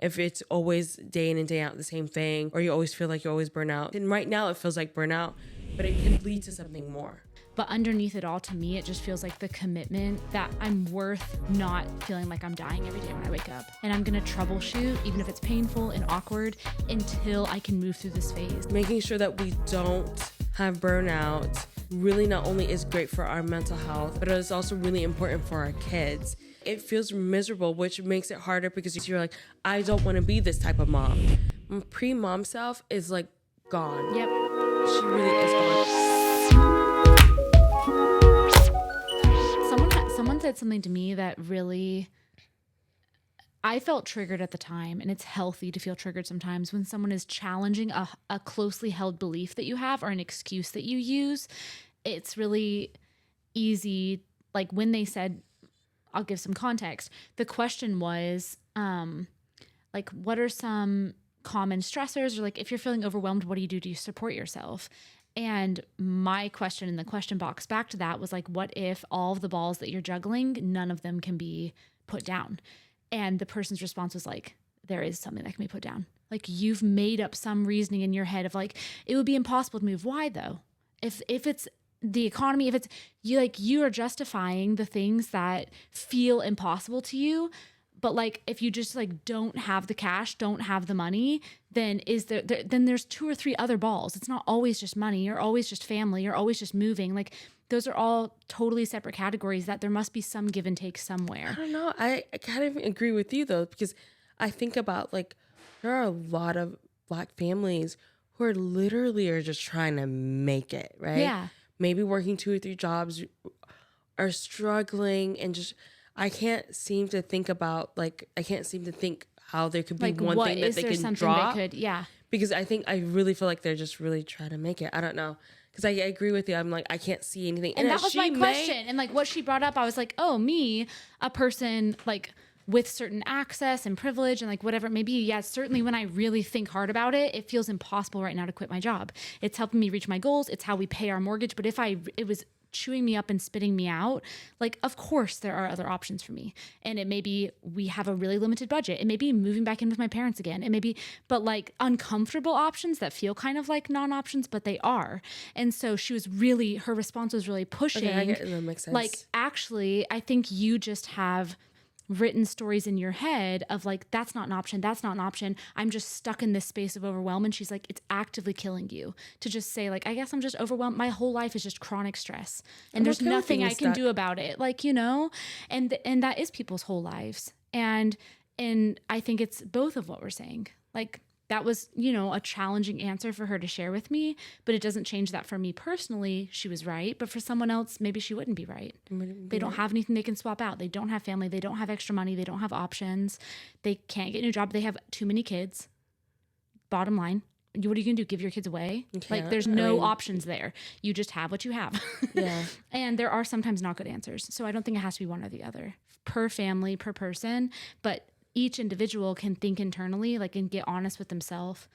if it's always day in and day out the same thing, or you always feel like you always burn out. And right now it feels like burnout, but it can lead to something more. But underneath it all, to me, it just feels like the commitment that I'm worth not feeling like I'm dying every day when I wake up. And I'm going to troubleshoot, even if it's painful and awkward, until I can move through this phase. Making sure that we don't have burnout really not only is great for our mental health, but it's also really important for our kids. It feels miserable, which makes it harder because you're like, I don't want to be this type of mom. My pre-mom self is like gone. Yep. She really is gone. Someone said something to me that really, I felt triggered at the time, and it's healthy to feel triggered sometimes when someone is challenging a closely held belief that you have or an excuse that you use. It's really easy. Like when they said, I'll give some context. The question was, like, what are some common stressors? Or like, if you're feeling overwhelmed, what do? You support yourself? And my question in the question box back to that was like, what if all of the balls that you're juggling, none of them can be put down? And the person's response was like, there is something that can be put down. Like you've made up some reasoning in your head of like, it would be impossible to move. Why though? If it's the economy, if it's you, like you are justifying the things that feel impossible to you. But like, if you just like don't have the cash, don't have the money, then then there's 2 or 3 other balls. It's not always just money or always just family or always just moving. Like those are all totally separate categories that there must be some give and take somewhere. I don't know. I kind of agree with you though, because I think about like, there are a lot of Black families who are literally just trying to make it, right? Yeah. Maybe working 2 or 3 jobs, are struggling, and just, I can't seem to think how there could be Like one thing that they can drop. Yeah. Because I really feel like they're just really trying to make it. I don't know. Because I agree with you. I'm like, I can't see anything. And that was my question. And like what she brought up, I was like, oh, me, a person like with certain access and privilege and like whatever it may be. Yeah, certainly when I really think hard about it, it feels impossible right now to quit my job. It's helping me reach my goals. It's how we pay our mortgage. But if it was chewing me up and spitting me out, like, of course there are other options for me. And it may be we have a really limited budget. It may be moving back in with my parents again. It may be, but like uncomfortable options that feel kind of like non-options, but they are. And so her response was really pushing. Okay, I get it. That makes sense. Like, actually, I think you just have written stories in your head of like, that's not an option. That's not an option. I'm just stuck in this space of overwhelm. And she's like, it's actively killing you to just say like, I guess I'm just overwhelmed. My whole life is just chronic stress and there's nothing I can do about it. Like, you know, and that is people's whole lives. And I think it's both of what we're saying. Like that was, you know, a challenging answer for her to share with me, but it doesn't change that for me personally. She was right. But for someone else, maybe she wouldn't be right. They don't have anything they can swap out. They don't have family. They don't have extra money. They don't have options. They can't get a new job. They have too many kids. Bottom line, what are you going to do? Give your kids away? Like there's no options there. You just have what you have. Yeah. And there are sometimes not good answers. So I don't think it has to be one or the other per family, per person, but each individual can think internally, like, and get honest with themselves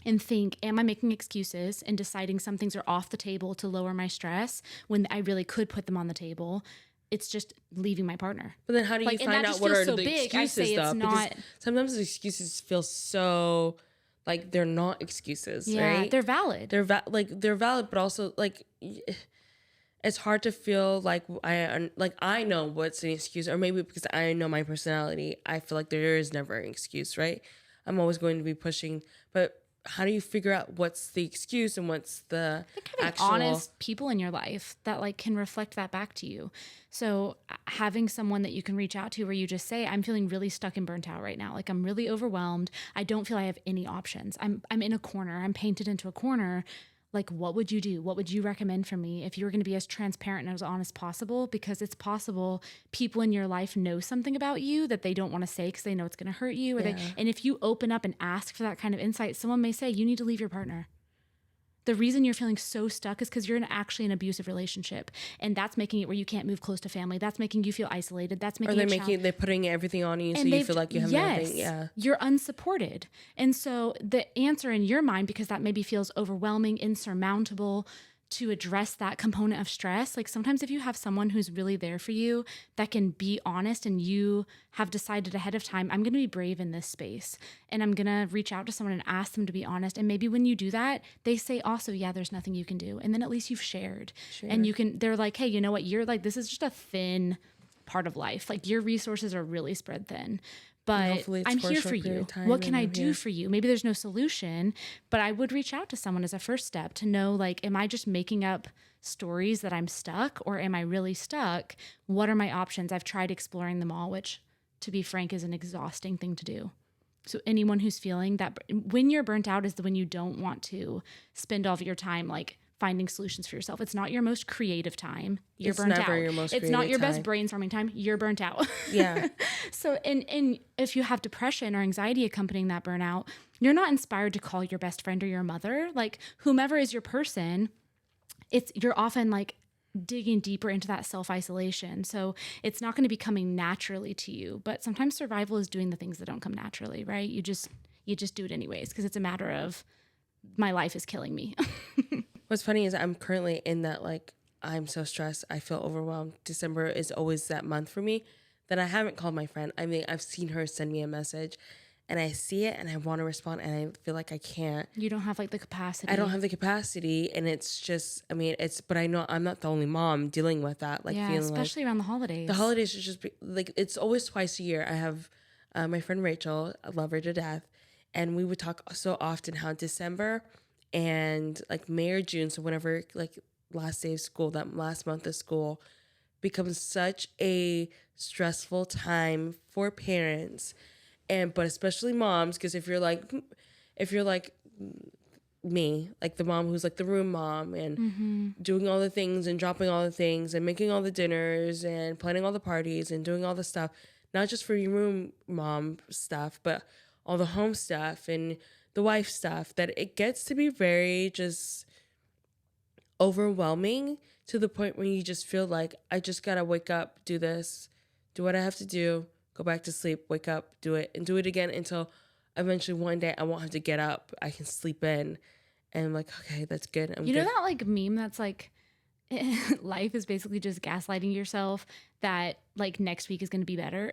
and think, am I making excuses and deciding some things are off the table to lower my stress when I really could put them on the table? It's just leaving my partner. But then how do you find out what are the excuses though? Because sometimes the excuses feel so like they're not excuses, right? Yeah, they're valid. They're valid, but also like it's hard to feel like I know what's an excuse, or maybe because I know my personality, I feel like there is never an excuse, right? I'm always going to be pushing, but how do you figure out what's the excuse and what's the actual honest people in your life that like can reflect that back to you? So having someone that you can reach out to where you just say, I'm feeling really stuck and burnt out right now. Like I'm really overwhelmed. I don't feel I have any options. I'm in a corner. I'm painted into a corner. Like, what would you do? What would you recommend for me if you were going to be as transparent and as honest as possible? Because it's possible people in your life know something about you that they don't want to say because they know it's going to hurt you. And if you open up and ask for that kind of insight, someone may say, you need to leave your partner. The reason you're feeling so stuck is because you're in actually an abusive relationship. And that's making it where you can't move close to family. That's making you feel isolated. That's making they're putting everything on you, so you feel like you have nothing. Yeah. You're unsupported. And so the answer in your mind, because that maybe feels overwhelming, insurmountable, to address that component of stress. Like sometimes if you have someone who's really there for you that can be honest, and you have decided ahead of time, I'm going to be brave in this space and I'm going to reach out to someone and ask them to be honest. And maybe when you do that, they say also, yeah, there's nothing you can do. And then at least you've shared. And they're like, hey, you know what? You're like, this is just a thin part of life. Like your resources are really spread thin. But I'm here for you. What can I do for you? Maybe there's no solution, but I would reach out to someone as a first step to know, like, am I just making up stories that I'm stuck, or am I really stuck? What are my options? I've tried exploring them all, which, to be frank, is an exhausting thing to do. So anyone who's feeling that when you're burnt out is when you don't want to spend all of your time like finding solutions for yourself. It's not your most creative time. You're burnt out. It's not your best brainstorming time. You're burnt out. Yeah. So, and if you have depression or anxiety accompanying that burnout, you're not inspired to call your best friend or your mother. Like whomever is your person, you're often like digging deeper into that self-isolation. So it's not going to be coming naturally to you. But sometimes survival is doing the things that don't come naturally, right? You just do it anyways, because it's a matter of my life is killing me. What's funny is I'm currently in that, like, I'm so stressed. I feel overwhelmed. December is always that month for me that I haven't called my friend. I mean, I've seen her send me a message and I see it and I want to respond and I feel like I can't. You don't have like the capacity. I don't have the capacity. And it's just, I mean, but I know I'm not the only mom dealing with that. Like, feeling especially around the holidays. The holidays are just like, it's always twice a year. I have my friend Rachel, I love her to death. And we would talk so often how December and like May or June, so whenever like last day of school, that last month of school, becomes such a stressful time for parents, but especially moms, because if you're like me, like the mom who's like the room mom and doing all the things and dropping all the things and making all the dinners and planning all the parties and doing all the stuff, not just for your room mom stuff, but all the home stuff and the wife stuff, that it gets to be very just overwhelming to the point where you just feel like, I just gotta wake up, do this, do what I have to do, go back to sleep, wake up, do it, and do it again until eventually one day I won't have to get up. I can sleep in. And I'm like, okay, that's good. You know that like meme that's like, life is basically just gaslighting yourself that like next week is going to be better.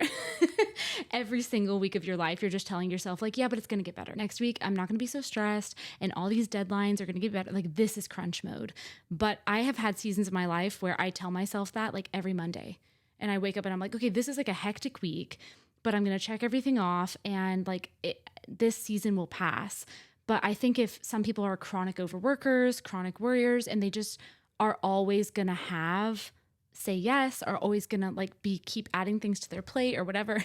Every single week of your life, you're just telling yourself like, yeah, but it's going to get better. Next week, I'm not going to be so stressed and all these deadlines are going to get better. Like this is crunch mode. But I have had seasons of my life where I tell myself that like every Monday, and I wake up and I'm like, okay, this is like a hectic week, but I'm going to check everything off and like this season will pass. But I think if some people are chronic overworkers, chronic worriers, and they just are always going to say yes, are always going to like keep adding things to their plate or whatever.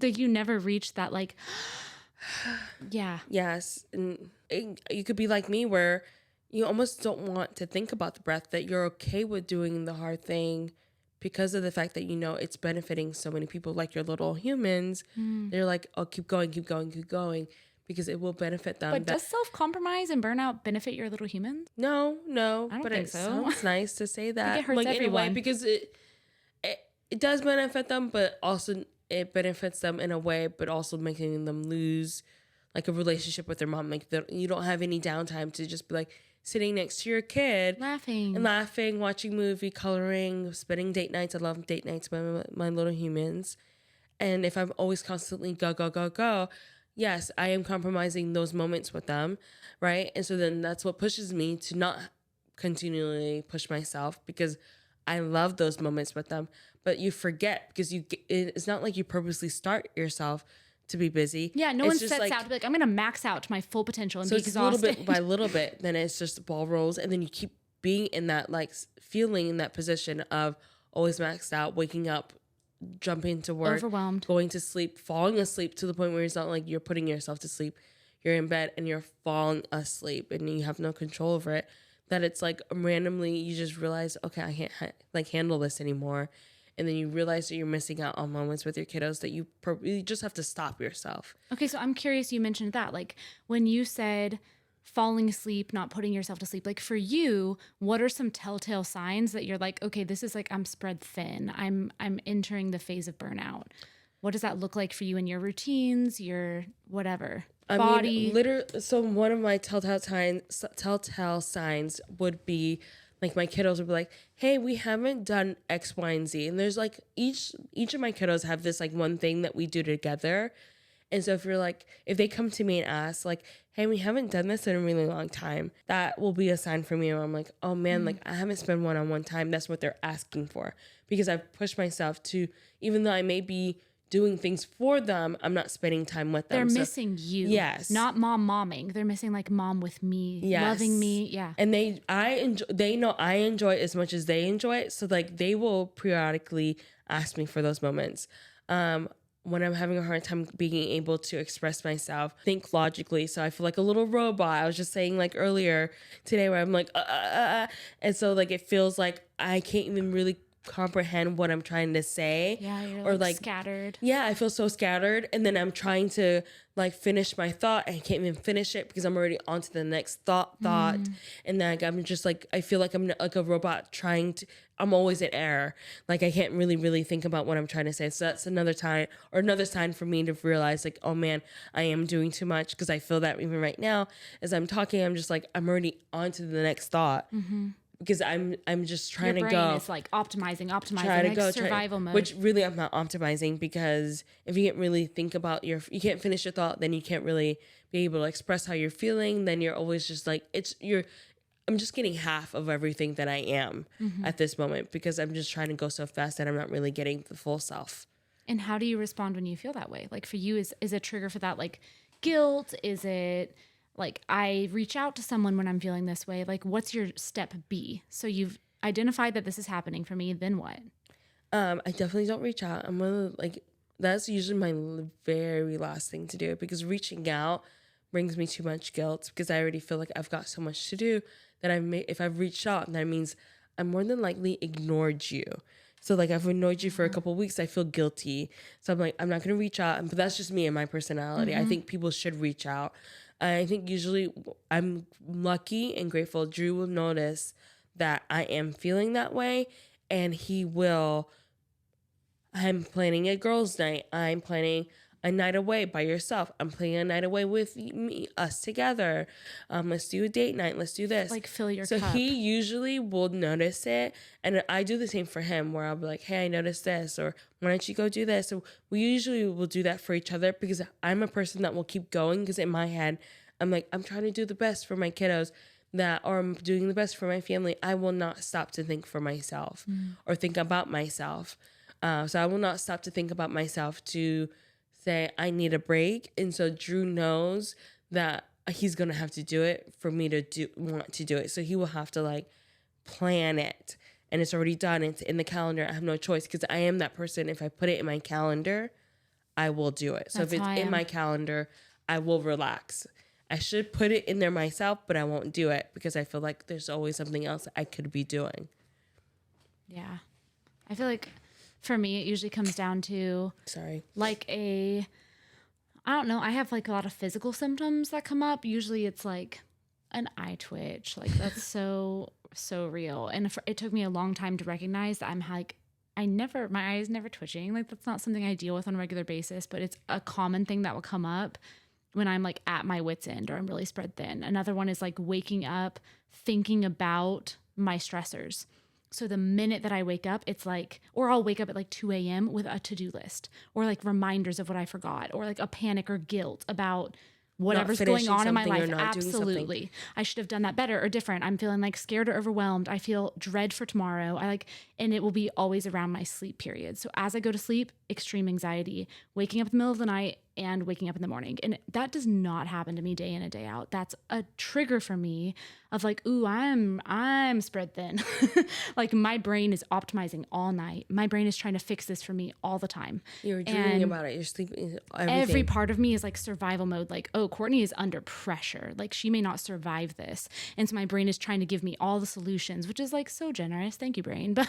Like you never reach that like, yeah. Yes. And you could be like me where you almost don't want to think about the breath, that you're okay with doing the hard thing because of the fact that, you know, it's benefiting so many people, like your little humans. They're like, oh, keep going, keep going, keep going, because it will benefit them. But does self-compromise and burnout benefit your little humans? No. I don't think it so. Sounds nice to say that. It hurts like everyone. In a way, because it does benefit them, but also it benefits them in a way, but also making them lose like a relationship with their mom. Like you don't have any downtime to just be like sitting next to your kid, laughing, watching movie, coloring, spending date nights. I love date nights with my little humans. And if I'm always constantly go, yes, I am compromising those moments with them, right? And so then that's what pushes me to not continually push myself, because I love those moments with them. But you forget, because it's not like you purposely start yourself to be busy. Yeah, no one sets out to be like, I'm going to max out to my full potential and be exhausted. So it's little bit by little bit, then it's just the ball rolls, and then you keep being in that, like, feeling in that position of always maxed out, waking up, jumping to work, overwhelmed, going to sleep, falling asleep to the point where it's not like you're putting yourself to sleep. You're in bed and you're falling asleep and you have no control over it. That it's like randomly you just realize, okay, I can't like handle this anymore. And then you realize that you're missing out on moments with your kiddos that you just have to stop yourself. Okay, so I'm curious, you mentioned that. Like when you said falling asleep, not putting yourself to sleep, like for you, what are some telltale signs that you're like, okay, this is like I'm spread thin. I'm entering the phase of burnout. What does that look like for you in your routines, your whatever? I body. mean, literally, so one of my telltale signs would be like my kiddos would be like, "Hey, we haven't done X, Y, and Z," and there's like each of my kiddos have this like one thing that we do together, and so if they come to me and ask like, "Hey, we haven't done this in a really long time," that will be a sign for me where I'm like, "Oh man, like I haven't spent one-on-one time." That's what they're asking for because I've pushed myself to, even though I may be doing things for them, I'm not spending time with them. They're missing you. Yes. Not momming. They're missing like mom with me, Yes. loving me. Yeah. And they know I enjoy it as much as they enjoy it. So like they will periodically ask me for those moments. When I'm having a hard time being able to express myself, think logically. So I feel like a little robot. I was just saying like earlier today where I'm like, and so like it feels like I can't even really comprehend what I'm trying to say. Yeah, you're or like scattered. Yeah, I feel so scattered, and then I'm trying to like finish my thought and I can't even finish it because I'm already on to the next thought, and then like, I'm just like I feel like I'm like a robot trying to. I'm always in error. Like I can't really think about what I'm trying to say. So that's another sign for me to realize like, oh man, I am doing too much because I feel that even right now as I'm talking, I'm just like I'm already on to the next thought. Because I'm just trying Your to brain go. is like optimizing, Try to like go survival mode. Which really I'm not optimizing because if you can't really think about you can't finish your thought, then you can't really be able to express how you're feeling. Then you're always just like I'm just getting half of everything that I am at this moment because I'm just trying to go so fast that I'm not really getting the full self. And how do you respond when you feel that way? Like for you, is a trigger for that like guilt? Is it like I reach out to someone when I'm feeling this way? Like what's your step B? So you've identified that this is happening for me, then what? I definitely don't reach out. I'm one of like that's usually my very last thing to do because reaching out brings me too much guilt because I already feel like I've got so much to do that if I've reached out, that means I more than likely ignored you. So like I've annoyed you for a couple of weeks, I feel guilty. So I'm like, I'm not gonna reach out. But that's just me and my personality. I think people should reach out. I think usually I'm lucky and grateful. Drew will notice that I am feeling that way, and he will. I'm planning a girls' night. I'm planning a night away by yourself. I'm planning a night away with me, us together. Let's do a date night. Let's do this. Like fill your cup. So he usually will notice it, and I do the same for him. Where I'll be like, "Hey, I noticed this," or "Why don't you go do this?" So we usually will do that for each other because I'm a person that will keep going. Because in my head, I'm like, I'm trying to do the best for my kiddos. Or I'm doing the best for my family. I will not stop to think for myself or think about myself. So I will not stop to think about myself to say I need a break. And so Drew knows that he's going to have to do it for me to want to do it. So he will have to like plan it, and it's already done. It's in the calendar. I have no choice because I am that person. If I put it in my calendar, I will do it. So if it's in my calendar, I will relax. I should put it in there myself, but I won't do it because I feel like there's always something else I could be doing. Yeah. I feel like for me, it usually comes down to like I don't know. I have like a lot of physical symptoms that come up. Usually it's like an eye twitch. Like that's so real. And it took me a long time to recognize that I'm like, my eye is never twitching. Like that's not something I deal with on a regular basis, but it's a common thing that will come up when I'm like at my wit's end or I'm really spread thin. Another one is like waking up, thinking about my stressors. So the minute that I wake up, it's like, or I'll wake up at like 2 a.m. with a to-do list or like reminders of what I forgot or like a panic or guilt about whatever's going on in my life. Absolutely. I should have done that better or different. I'm feeling like scared or overwhelmed. I feel dread for tomorrow. And it will be always around my sleep period. So as I go to sleep, extreme anxiety, waking up in the middle of the night and waking up in the morning. And that does not happen to me day in and day out. That's a trigger for me of like, ooh, I'm spread thin. Like my brain is optimizing all night. My brain is trying to fix this for me all the time. You're dreaming about it. You're sleeping. Everything. Every part of me is like survival mode. Like, oh, Courtney is under pressure. Like she may not survive this. And so my brain is trying to give me all the solutions, which is like so generous. Thank you, brain. But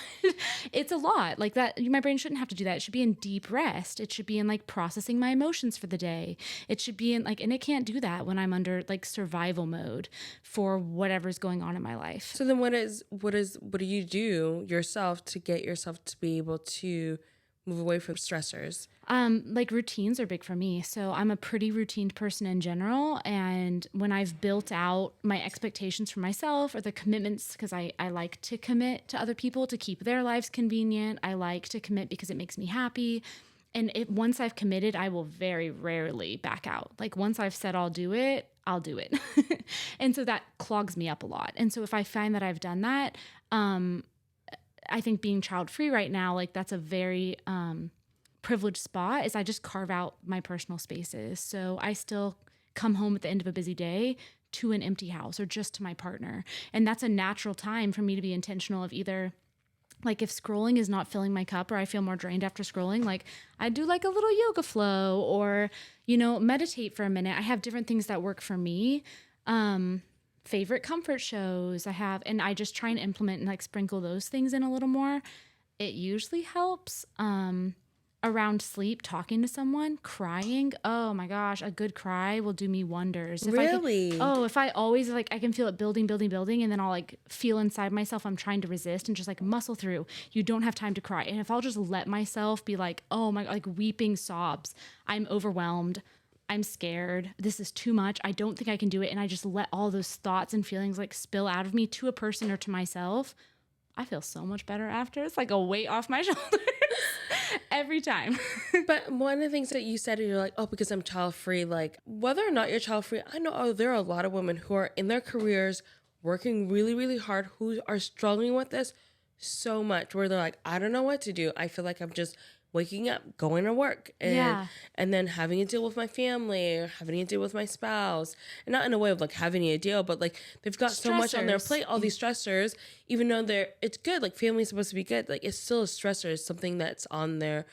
it's a lot like that. My brain shouldn't have to do that. It should be in deep rest. It should be in like processing my emotions for the day. It should be in like, and it can't do that when I'm under like survival mode for whatever's going on in my life. So then what do you do yourself to get yourself to be able to move away from stressors? Like routines are big for me. So I'm a pretty routine person in general. And when I've built out my expectations for myself or the commitments, because I like to commit to other people to keep their lives convenient. I like to commit because it makes me happy. And once I've committed, I will very rarely back out. Like once I've said I'll do it, I'll do it. And so that clogs me up a lot. And so if I find that I've done that, I think being child free right now, like that's a very privileged spot, is I just carve out my personal spaces. So I still come home at the end of a busy day to an empty house or just to my partner. And that's a natural time for me to be intentional of either, like if scrolling is not filling my cup or I feel more drained after scrolling, like I do like a little yoga flow or, meditate for a minute. I have different things that work for me. Favorite comfort shows I have, and I just try and implement and like sprinkle those things in a little more. It usually helps. Around sleep, talking to someone, crying. Oh my gosh, a good cry will do me wonders. Really? If I always like, I can feel it building, and then I'll like feel inside myself I'm trying to resist and just like muscle through. You don't have time to cry. And if I'll just let myself be like, oh my, like weeping sobs, I'm overwhelmed, I'm scared, this is too much, I don't think I can do it, and I just let all those thoughts and feelings like spill out of me to a person or to myself, I feel so much better after. It's like a weight off my shoulders every time. But one of the things that you said, you're like, oh, because I'm child free, like whether or not you're child free, I know there are a lot of women who are in their careers working really, really hard, who are struggling with this so much, where they're like, I don't know what to do. I feel like I'm just waking up, going to work, and then having to deal with my family, or having to deal with my spouse, and not in a way of like having to deal, but like they've got so much on their plate, all these stressors, even though it's good, like family's supposed to be good, like it's still a stressor, it's something that's on their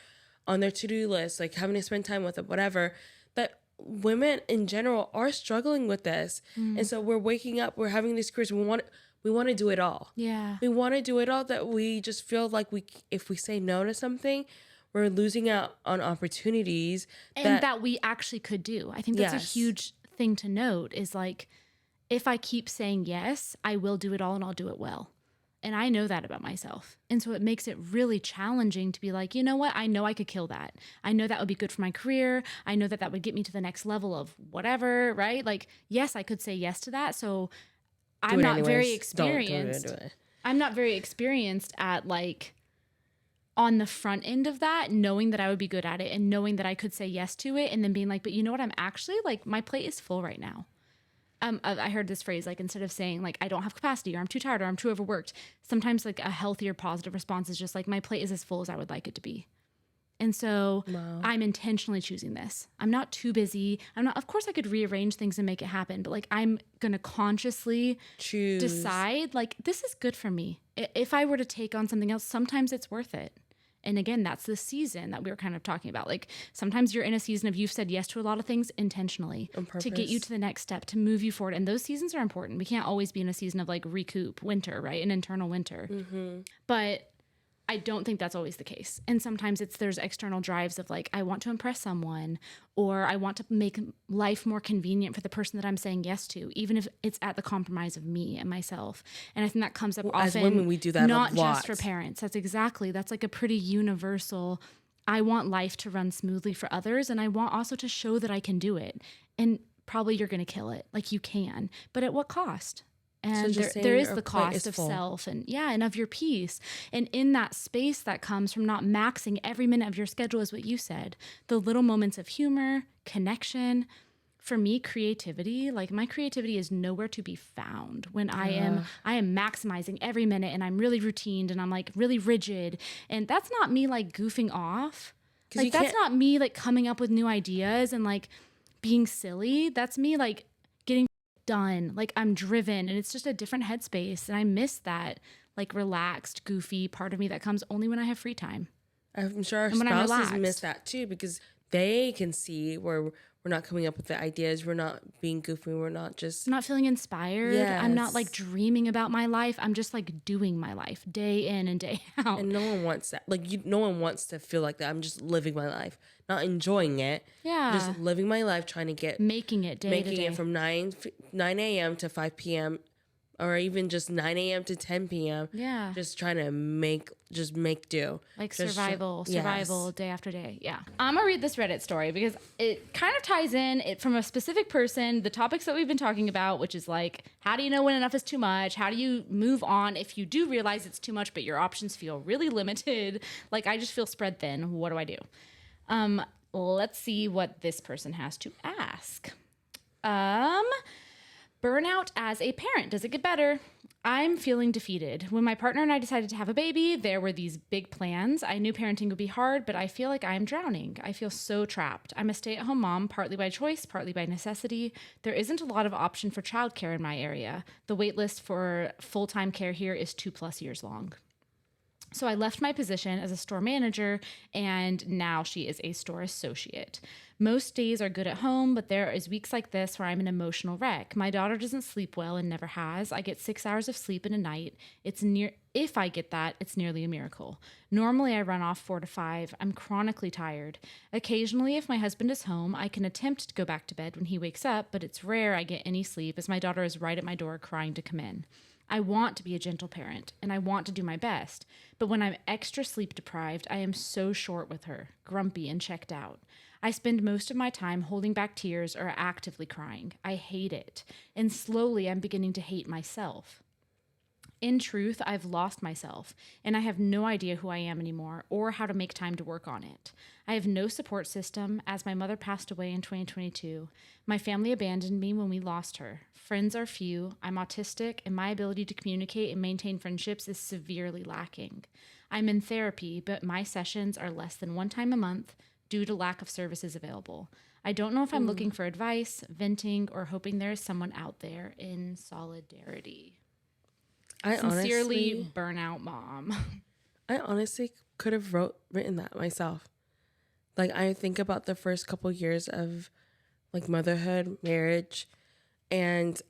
to-do list, like having to spend time with it, whatever. But women in general are struggling with this. And so we're waking up, we're having these careers, we want to do it all. Yeah. We want to do it all, that we just feel like if we say no to something, we're losing out on opportunities that we actually could do. I think that's a huge thing to note, is like, if I keep saying yes, I will do it all and I'll do it well. And I know that about myself. And so it makes it really challenging to be like, you know what? I know I could kill that. I know that would be good for my career. I know that would get me to the next level of whatever, right? Like, yes, I could say yes to that. So I'm not very experienced. I'm not very experienced at like on the front end of that, knowing that I would be good at it and knowing that I could say yes to it, and then being like, but you know what? I'm actually like, my plate is full right now. I heard this phrase, like, instead of saying like, I don't have capacity, or I'm too tired, or I'm too overworked, sometimes like a healthier positive response is just like, my plate is as full as I would like it to be. And so I'm intentionally choosing this. I'm not too busy. Of course I could rearrange things and make it happen, but like, I'm going to consciously decide like, this is good for me. If I were to take on something else, sometimes it's worth it. And again, that's the season that we were kind of talking about. Like sometimes you're in a season of you've said yes to a lot of things intentionally to get you to the next step, to move you forward. And those seasons are important. We can't always be in a season of like recoup, winter, right? An internal winter. Mm-hmm. But I don't think that's always the case. And sometimes there's external drives of like, I want to impress someone, or I want to make life more convenient for the person that I'm saying yes to, even if it's at the compromise of me and myself. And I think that comes up often. As women, we do that not a lot. Just for parents. That's like a pretty universal. I want life to run smoothly for others, and I want also to show that I can do it. And probably you're going to kill it. Like you can, but at what cost? And so there is the cost of self and of your peace. And in that space that comes from not maxing every minute of your schedule, is what you said, the little moments of humor, connection. For me, creativity, like my creativity is nowhere to be found when I am maximizing every minute, and I'm really routined and I'm like really rigid. And that's not me like goofing off. Like that's not me like coming up with new ideas and like being silly. That's me like getting done, like I'm driven, and it's just a different headspace, and I miss that like relaxed, goofy part of me that comes only when I have free time. I'm sure our spouses miss that too, because they can see where we're not coming up with the ideas, we're not being goofy, we're not feeling inspired. Yes. I'm not like dreaming about my life. I'm just like doing my life day in and day out. And no one wants that. Like no one wants to feel like that. I'm just living my life, not enjoying it. Yeah. Just living my life, trying to making it from 9 a.m. to 5 p.m. or even just 9 a.m. to 10 p.m. Yeah. Just trying to make do. Like Just survival, yes. day after day. Yeah. I'm going to read this Reddit story because it kind of ties in it from a specific person, the topics that we've been talking about, which is like, how do you know when enough is too much? How do you move on if you do realize it's too much, but your options feel really limited? Like, I just feel spread thin. What do I do? Let's see what this person has to ask. Burnout as a parent. Does it get better? I'm feeling defeated. When my partner and I decided to have a baby, there were these big plans. I knew parenting would be hard, but I feel like I'm drowning. I feel so trapped. I'm a stay-at-home mom, partly by choice, partly by necessity. There isn't a lot of option for childcare in my area. The wait list for full-time care here is 2+ years long. So I left my position as a store manager, and now she is a store associate. Most days are good at home, but there is weeks like this where I'm an emotional wreck. My daughter doesn't sleep well and never has. I get 6 hours of sleep in a night. If I get that, it's nearly a miracle. Normally I run off 4 to 5. I'm chronically tired. Occasionally, if my husband is home, I can attempt to go back to bed when he wakes up, but it's rare I get any sleep as my daughter is right at my door crying to come in. I want to be a gentle parent, and I want to do my best. But when I'm extra sleep deprived, I am so short with her, grumpy and checked out. I spend most of my time holding back tears or actively crying. I hate it. And slowly I'm beginning to hate myself. In truth, I've lost myself, and I have no idea who I am anymore or how to make time to work on it. I have no support system, as my mother passed away in 2022. My family abandoned me when we lost her. Friends are few, I'm autistic, and my ability to communicate and maintain friendships is severely lacking. I'm in therapy, but my sessions are less than 1 time a month due to lack of services available. I don't know if I'm looking for advice, venting, or hoping there is someone out there in solidarity. Sincerely, burnout mom. I honestly could have written that myself. Like, I think about the first couple years of like motherhood, marriage, and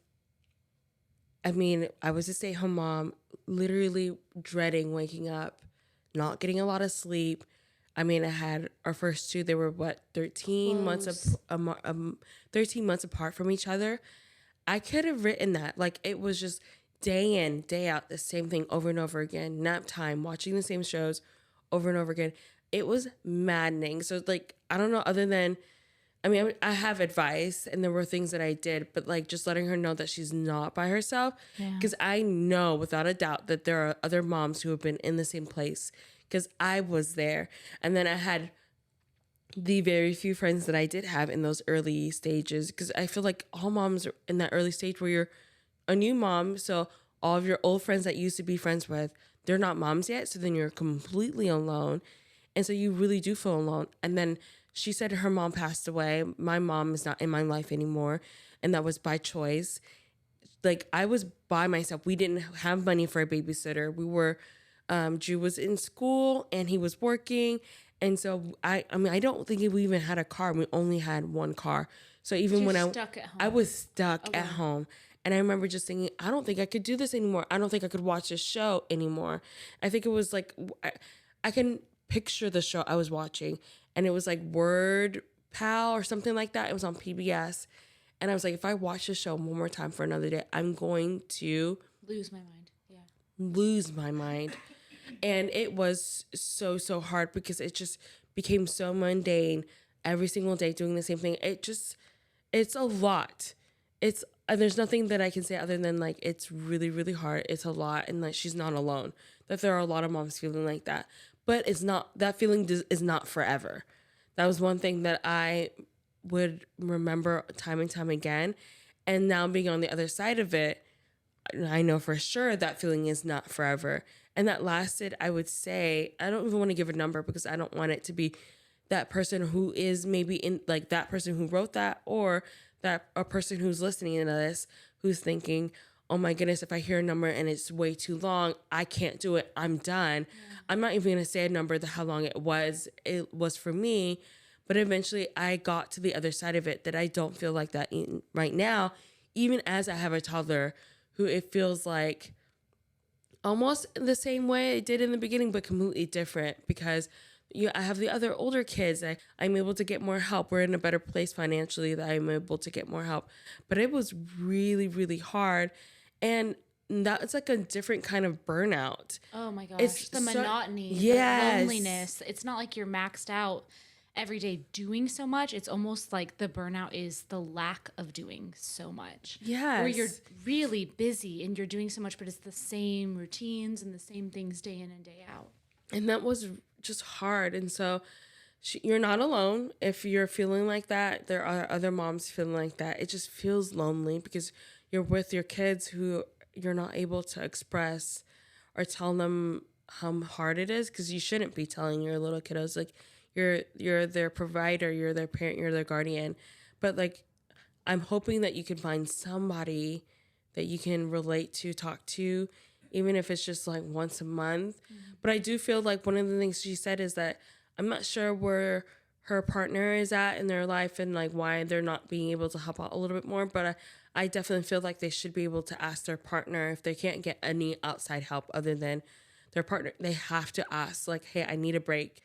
I mean, I was a stay-at-home mom, literally dreading waking up, not getting a lot of sleep. I mean, I had our first two. They were 13 months 13 months apart from each other. I could have written that. Like, it was just day in, day out, the same thing over and over again. Nap time, watching the same shows over and over again. It was maddening. So, like, I don't know, other than, I mean, I have advice and there were things that I did, but like just letting her know that she's not by herself. Because I know without a doubt that there are other moms who have been in the same place because I was there. And then I had the very few friends that I did have in those early stages, because I feel like all moms are in that early stage where you're a new mom. So all of your old friends that you used to be friends with, they're not moms yet. So then you're completely alone. And so you really do feel alone. And then she said her mom passed away. My mom is not in my life anymore. And that was by choice. Like, I was by myself. We didn't have money for a babysitter. We were, Drew was in school and he was working. And so I mean, I don't think we even had a car. We only had one car. So even when stuck at home. I was stuck at home. And I remember just thinking, I don't think I could do this anymore. I don't think I could watch this show anymore. I think it was like, I can picture the show I was watching. And it was like Word Pal or something like that. It was on PBS. And I was like, if I watch this show one more time for another day, I'm going to lose my mind. Yeah. Lose my mind. And it was so hard because it just became so mundane every single day doing the same thing. It's a lot. There's nothing that I can say other than like, it's really, really hard. It's a lot. And like, she's not alone, that there are a lot of moms feeling like that, but it's not, that feeling is not forever. That was one thing that I would remember time and time again. And now being on the other side of it, I know for sure that feeling is not forever. And that lasted, I would say, I don't even want to give a number because I don't want it to be that person who is maybe in like that person who wrote that, or that a person who's listening to this who's thinking, oh my goodness, if I hear a number and it's way too long, I can't do it, I'm done. Yeah. I'm not even going to say a number, how long it was for me, but eventually I got to the other side of it, that I don't feel like that right now, even as I have a toddler who it feels like almost the same way it did in the beginning, but completely different, because I have the other older kids. I'm able to get more help. We're in a better place financially that I'm able to get more help. But it was really, really hard. And that's like a different kind of burnout. Oh my gosh. It's The monotony, yes. the loneliness. It's not like you're maxed out every day doing so much. It's almost like the burnout is the lack of doing so much. Yes. Where you're really busy and you're doing so much, but it's the same routines and the same things day in and day out. And that was just hard. And so you're not alone if you're feeling like that. There are other moms feeling like that. It just feels lonely because you're with your kids who you're not able to express or tell them how hard it is, because you shouldn't be telling your little kiddos. Like, you're their provider, you're their parent, you're their guardian. But like, I'm hoping that you can find somebody that you can relate to, talk to, even if it's just like once a month. Mm-hmm. But I do feel like one of the things she said is that I'm not sure where her partner is at in their life and like why they're not being able to help out a little bit more. But I definitely feel like they should be able to ask their partner if they can't get any outside help other than their partner. They have to ask, like, hey, I need a break.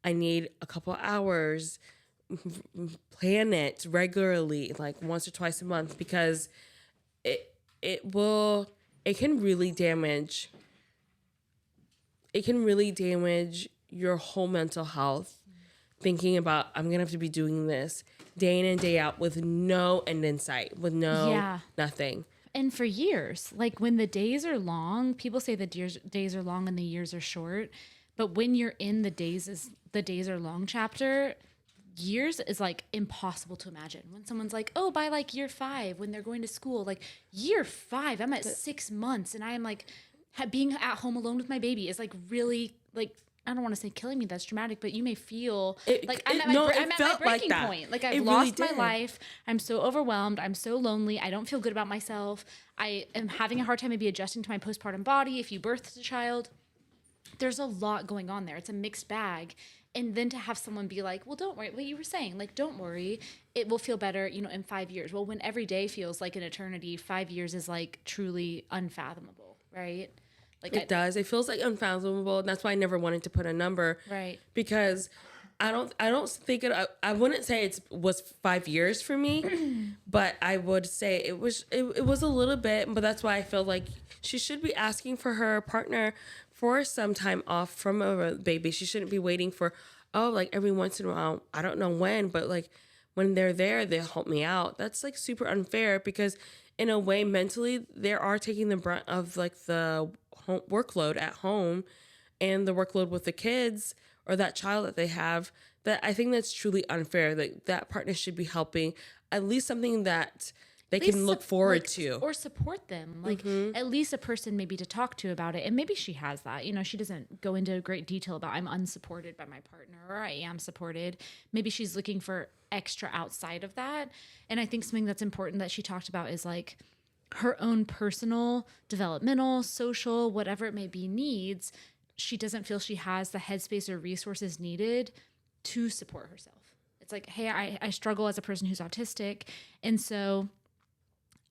I need a couple hours. Plan it regularly, like once or twice a month, because it can really damage your whole mental health. Thinking about, I'm gonna have to be doing this day in and day out with no end in sight, with nothing. And for years, like when the days are long, people say the days are long and the years are short. But when you're in the days are long chapter, years is like impossible to imagine. When someone's like, oh, by like year 5, when they're going to school, like year 5, I'm at 6 months and I am like being at home alone with my baby is like really like, I don't want to say killing me. That's dramatic, but you may feel I'm at my breaking point. Like I've lost my life. I'm so overwhelmed. I'm so lonely. I don't feel good about myself. I am having a hard time maybe adjusting to my postpartum body. If you birthed a child, there's a lot going on there. It's a mixed bag. And then to have someone be like, well, don't worry. What you were saying, like, don't worry. It will feel better, in 5 years. Well, when every day feels like an eternity, 5 years is like truly unfathomable, right? Like it does. It feels like unfathomable. And that's why I never wanted to put a number. Right. Because I don't think it, I wouldn't say it was 5 years for me, but I would say it was a little bit, but that's why I feel like she should be asking for her partner for some time off from a baby. She shouldn't be waiting for, like every once in a while, I don't know when, but like when they're there, they'll help me out. That's like super unfair because in a way, mentally, they are taking the brunt of like the workload at home and the workload with the kids or that child that they have. That I think that's truly unfair. That partner should be helping, at least something that they can look forward to. Or support them. Like at least a person maybe to talk to about it. And maybe she has that. She doesn't go into great detail about I'm unsupported by my partner or I am supported. Maybe she's looking for extra outside of that. And I think something that's important that she talked about is like her own personal, developmental, social, whatever it may be needs. She doesn't feel she has the headspace or resources needed to support herself. It's like, hey, I struggle as a person who's autistic. And so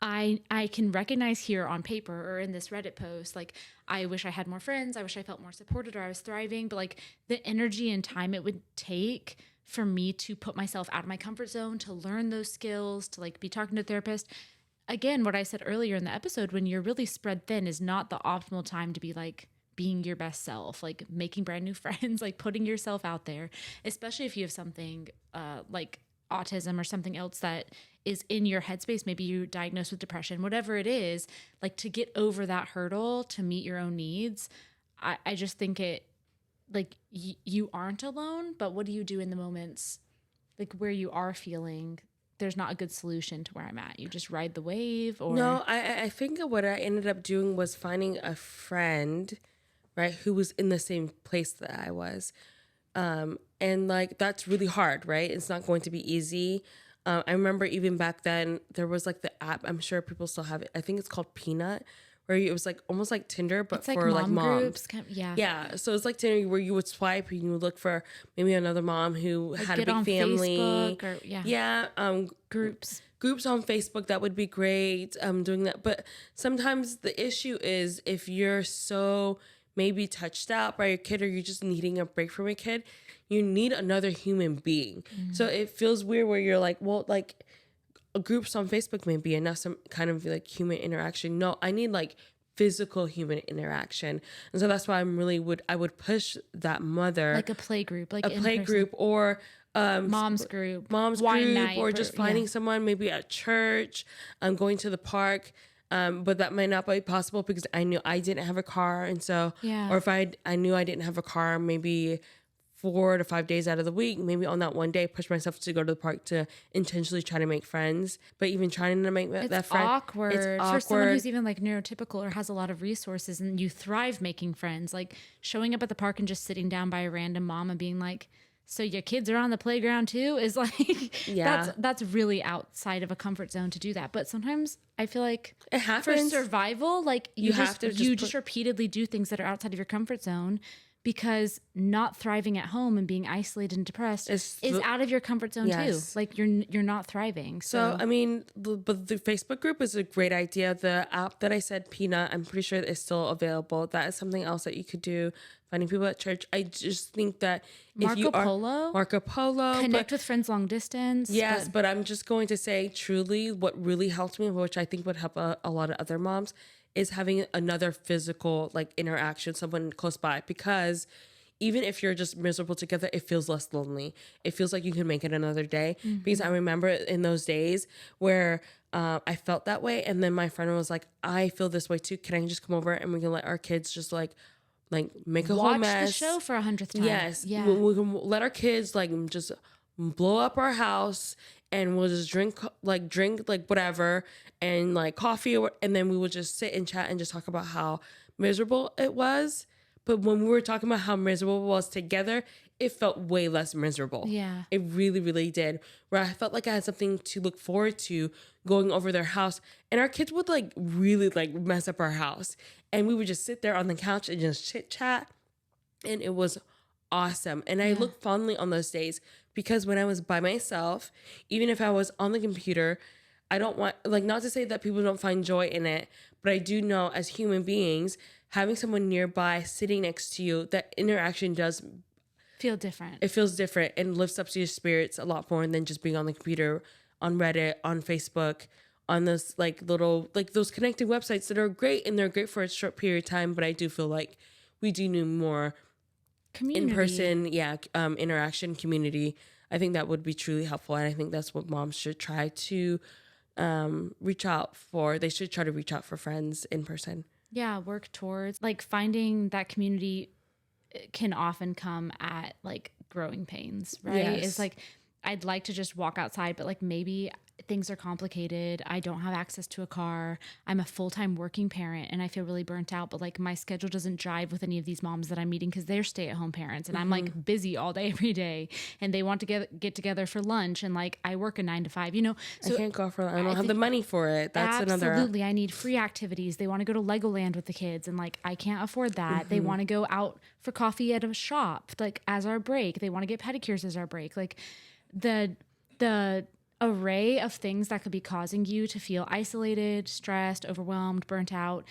I can recognize here on paper or in this Reddit post, like, I wish I had more friends. I wish I felt more supported or I was thriving. But like the energy and time it would take for me to put myself out of my comfort zone, to learn those skills, to like be talking to a therapist. Again, what I said earlier in the episode, when you're really spread thin is not the optimal time to be like being your best self, like making brand new friends, like putting yourself out there, especially if you have something like autism or something else that is in your headspace. Maybe you're diagnosed with depression, whatever it is, like to get over that hurdle to meet your own needs. I just think it like you aren't alone, but what do you do in the moments like where you are feeling there's not a good solution to where I'm at? You just ride the wave? Or no, I think what I ended up doing was finding a friend, right, who was in the same place that I was. And like, that's really hard, right? It's not going to be easy. I remember even back then there was like the app, I'm sure people still have it. I think it's called Peanut, where it was like almost like Tinder, but it's for like moms. Groups, Yeah. So it's like Tinder where you would swipe and you would look for maybe another mom who like had a big family. Facebook or, Groups on Facebook, that would be great. Doing that. But sometimes the issue is if you're so maybe touched out by your kid or you're just needing a break from your kid, you need another human being. Mm-hmm. So it feels weird where you're like, well, like groups on Facebook may be enough, some kind of like human interaction. No, I need like physical human interaction. And so that's why I would push that mother, like a play group, like a play group, or mom's group, mom's wine group, night, or just finding someone maybe at church, going to the park. But that might not be possible because I knew I didn't have a car. And so, or if I knew I didn't have a car, maybe 4 to 5 days out of the week, maybe on that one day, push myself to go to the park to intentionally try to make friends. But even trying to make that friend, awkward. it's awkward For someone who's even like neurotypical or has a lot of resources and you thrive making friends, like showing up at the park and just sitting down by a random mom and being like, so your kids are on the playground too, is like, that's really outside of a comfort zone to do that. But sometimes I feel like it happens. For survival, like you just repeatedly do things that are outside of your comfort zone, because not thriving at home and being isolated and depressed is out of your comfort zone too. Like you're not thriving. So I mean, but the Facebook group is a great idea. The app that I said, Peanut, I'm pretty sure is still available. That is something else that you could do. Finding people at church. I just think that Marco Polo, connect with friends long distance. Yes, but I'm just going to say truly what really helped me, which I think would help a lot of other moms, is having another physical like interaction, someone close by, because even if you're just miserable together, it feels less lonely. It feels like you can make it another day. Mm-hmm. Because I remember in those days where I felt that way, and then my friend was like, I feel this way too. Can I just come over and we can let our kids just like make a whole mess? Watch the show for 100th time. Yes. Yeah. We can let our kids like just blow up our house, and we'll just drink whatever, and like coffee, and then we would just sit and chat and just talk about how miserable it was. But when we were talking about how miserable it was together, it felt way less miserable. Yeah. It really, really did. Where I felt like I had something to look forward to going over their house. And our kids would like really like mess up our house. And we would just sit there on the couch and just chit chat. And it was awesome. And I look fondly on those days, because when I was by myself, even if I was on the computer, I don't want, like, not to say that people don't find joy in it, but I do know as human beings, having someone nearby sitting next to you, that interaction does feel different. It feels different and lifts up to your spirits a lot more than just being on the computer, on Reddit, on Facebook, on those like little, like those connected websites that are great, and they're great for a short period of time. But I do feel like we do need more community. In-person, interaction, community. I think that would be truly helpful. And I think that's what moms should try to reach out for. They should try to reach out for friends in person. Yeah, work towards like finding that community can often come at like growing pains, right? Yes. It's like, I'd like to just walk outside, but like maybe things are complicated. I don't have access to a car. I'm a full-time working parent and I feel really burnt out, but like my schedule doesn't jive with any of these moms that I'm meeting because they're stay-at-home parents and I'm like busy all day, every day, and they want to get together for lunch, and like I work a 9 to 5, you know, so I can't go for that. I don't have the money for it. That's absolutely. I need free activities. They want to go to Legoland with the kids and like I can't afford that. They want to go out for coffee at a shop like as our break. They want to get pedicures as our break. Like the array of things that could be causing you to feel isolated, stressed, overwhelmed, burnt out,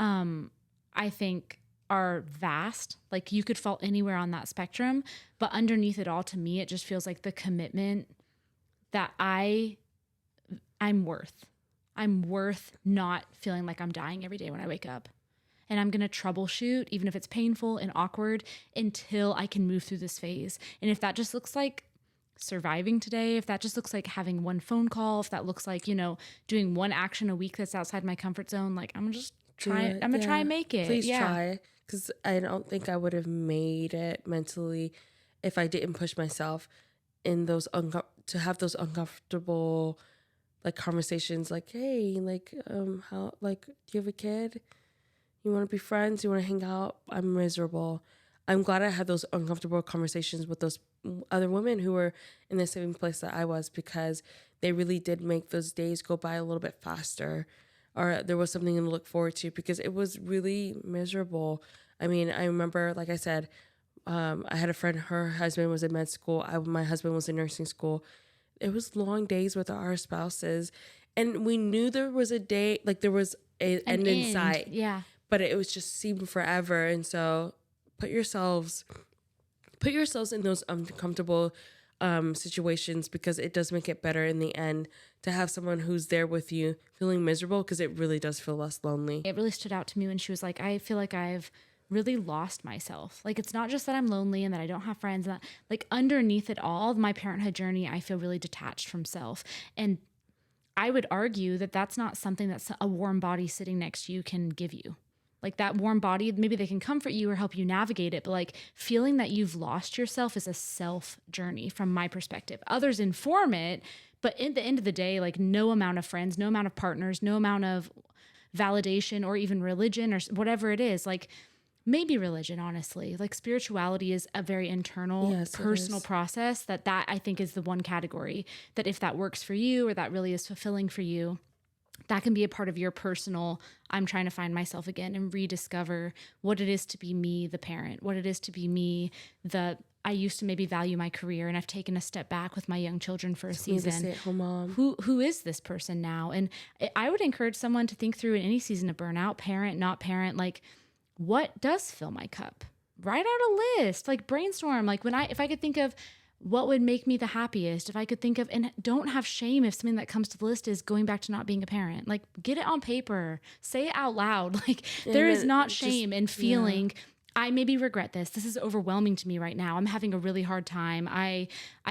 I think are vast. Like you could fall anywhere on that spectrum, but underneath it all, to me, it just feels like the commitment that I'm worth not feeling like I'm dying every day when I wake up. And I'm going to troubleshoot, even if it's painful and awkward, until I can move through this phase. And if that just looks like surviving today, if that just looks like having one phone call, if that looks like, you know, doing one action a week that's outside my comfort zone, like I'm just trying, I'm gonna try and make it. Please try, because I don't think I would have made it mentally if I didn't push myself in those to have those uncomfortable like conversations, like, hey, like how, like, do you have a kid? You want to be friends? You want to hang out? I'm miserable. I'm glad I had those uncomfortable conversations with those other women who were in the same place that I was, because they really did make those days go by a little bit faster, or there was something to look forward to, because it was really miserable. I mean, I remember, like I said, I had a friend, her husband was in med school. My husband was in nursing school. It was long days with our spouses, and we knew there was a day, like there was an end in sight. Yeah. But it was just seemed forever. And so put yourselves in those uncomfortable situations, because it does make it better in the end to have someone who's there with you feeling miserable, because it really does feel less lonely. It really stood out to me when she was like, I feel like I've really lost myself. Like, it's not just that I'm lonely and that I don't have friends, and that, like, underneath it all, my parenthood journey, I feel really detached from self. And I would argue that that's not something that a warm body sitting next to you can give you. Like, that warm body, maybe they can comfort you or help you navigate it, but like feeling that you've lost yourself is a self journey from my perspective. Others inform it, but at the end of the day, like, no amount of friends, no amount of partners, no amount of validation or even religion or whatever it is, like, maybe religion, honestly, like, spirituality is a very internal, personal process that I think is the one category that if that works for you or that really is fulfilling for you, that can be a part of your personal, I'm trying to find myself again and rediscover what it is to be me, the parent, what it is to be me, I used to maybe value my career and I've taken a step back with my young children for a season. Stay-at-home mom. Who is this person now? And I would encourage someone to think through in any season of burnout, parent, not parent, like, what does fill my cup? Write out a list, like, brainstorm. Like, if I could think of what would make me the happiest, if I could think of, and don't have shame if something that comes to the list is going back to not being a parent, like, get it on paper, say it out loud. Like, there is not shame in feeling, I maybe regret this. This is overwhelming to me right now. I'm having a really hard time. I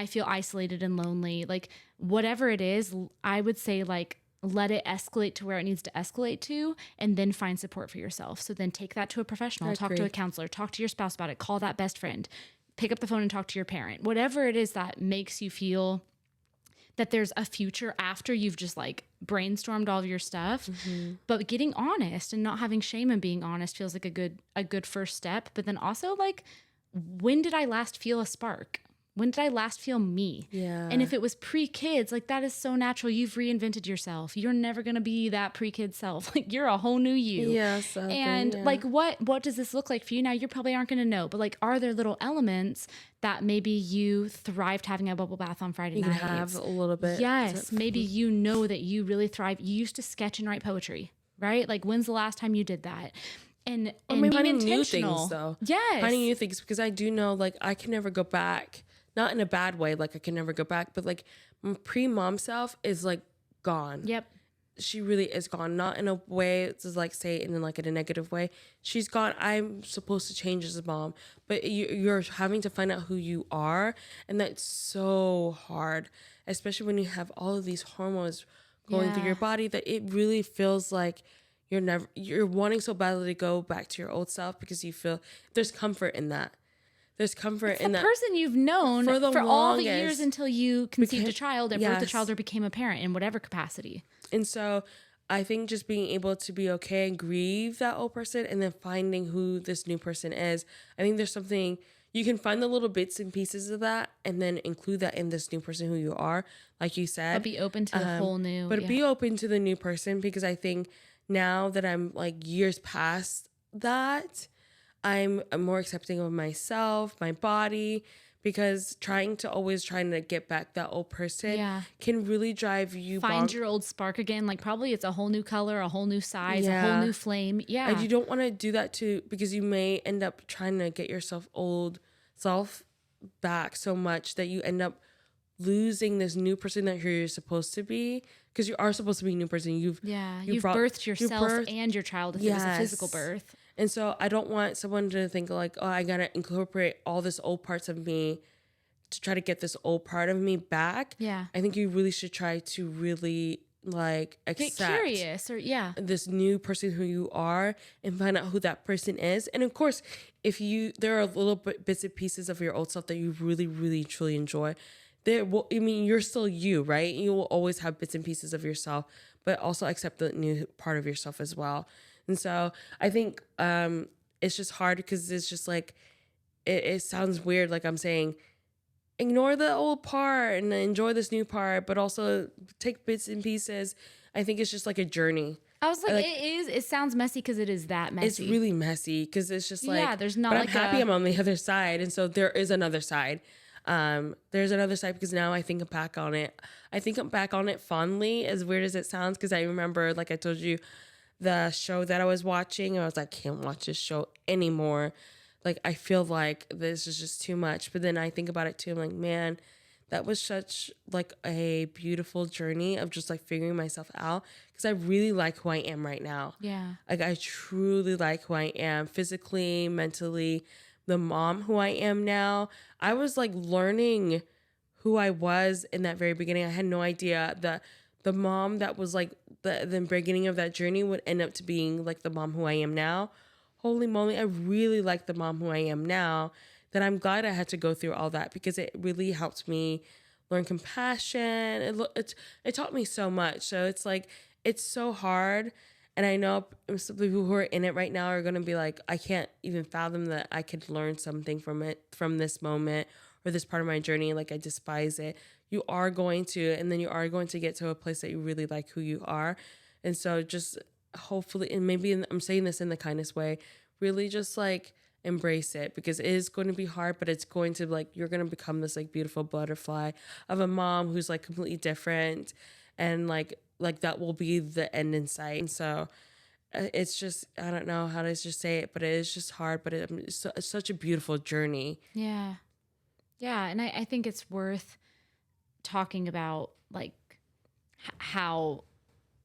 feel isolated and lonely. Like, whatever it is, I would say, like, let it escalate to where it needs to escalate to, and then find support for yourself. So then take that to a professional, talk to a counselor, talk to your spouse about it, call that best friend, pick up the phone and talk to your parent, whatever it is that makes you feel that there's a future after you've just, like, brainstormed all of your stuff. But getting honest and not having shame in being honest feels like a good first step. But then also, like, when did I last feel a spark? When did I last feel me? Yeah. And if it was pre-kids, like, that is so natural. You've reinvented yourself. You're never going to be that pre-kid self. Like, you're a whole new you. Yes. And like, what does this look like for you now? You probably aren't going to know, but, like, are there little elements that maybe you thrived having a bubble bath on Friday night? You can have a little bit. Yes. Maybe you know that you really thrive. You used to sketch and write poetry, right? Like, when's the last time you did that? And being finding intentional. new things, though. Yes. Finding new things, because I do know, like, I can never go back. Not in a bad way, like, I can never go back, but, like, my pre-mom self is, like, gone. Yep. She really is gone. Not in a way to, like, say it in, like, in a negative way. She's gone. I'm supposed to change as a mom, but you're having to find out who you are, and that's so hard, especially when you have all of these hormones going through your body, that it really feels like you're wanting so badly to go back to your old self, because you feel there's comfort in that. There's comfort in the that person you've known for all the years until you conceived a child and birthed a child or became a parent in whatever capacity. And so I think just being able to be okay and grieve that old person, and then finding who this new person is, I think there's something, you can find the little bits and pieces of that and then include that in this new person who you are, like you said. But be open to the whole new. But be open to the new person, because I think now that I'm, like, years past that, I'm more accepting of myself, my body, because trying to get back that old person can really drive you. Find your old spark again. Like, probably it's a whole new color, a whole new size, a whole new flame. Yeah. And you don't want to do that too, because you may end up trying to get yourself old self back so much that you end up losing this new person that you're supposed to be, because you are supposed to be a new person. You've birthed yourself and your child if it was a physical birth. And so I don't want someone to think, like, oh, I gotta incorporate all this old parts of me to try to get this old part of me back. Yeah. I think you really should try to really, like, accept, get curious, or this new person who you are, and find out who that person is. And of course, there are little bits and pieces of your old self that you really, really, truly enjoy. You're still you, right? You will always have bits and pieces of yourself, but also accept the new part of yourself as well. And so I think it's just hard, because it's just like, it sounds weird, like I'm saying, ignore the old part and enjoy this new part, but also take bits and pieces. I think it's just like a journey. I was like, it sounds messy, because it is that messy. It's really messy, because it's just like, there's not, but like, I'm happy I'm on the other side. And so there is another side. There's another side, because now I think back on it. I think I'm back on it fondly, as weird as it sounds, because I remember, like I told you, the show that I was watching, I was like, can't watch this show anymore. Like, I feel like this is just too much. But then I think about it too. I'm like, man, that was such like a beautiful journey of just like figuring myself out, because I really like who I am right now. Yeah. Like I truly like who I am physically, mentally, the mom who I am now. I was like learning who I was in that very beginning. I had no idea that the mom that was like the beginning of that journey would end up to being like the mom who I am now. Holy moly, I really like the mom who I am now. That I'm glad I had to go through all that, because it really helped me learn compassion. It taught me so much. So it's like, it's so hard. And I know some people who are in it right now are going to be like, I can't even fathom that I could learn something from it, from this moment or this part of my journey. Like I despise it. You are going to, and then you are going to get to a place that you really like who you are. And so just hopefully, and maybe I'm saying this in the kindest way, really just like embrace it, because it is going to be hard, but it's going to like, you're going to become this like beautiful butterfly of a mom who's like completely different, and like that will be the end in sight. And so it's just, I don't know how to just say it, but it is just hard, but it's such a beautiful journey. Yeah. Yeah. And I think it's worth talking about like how,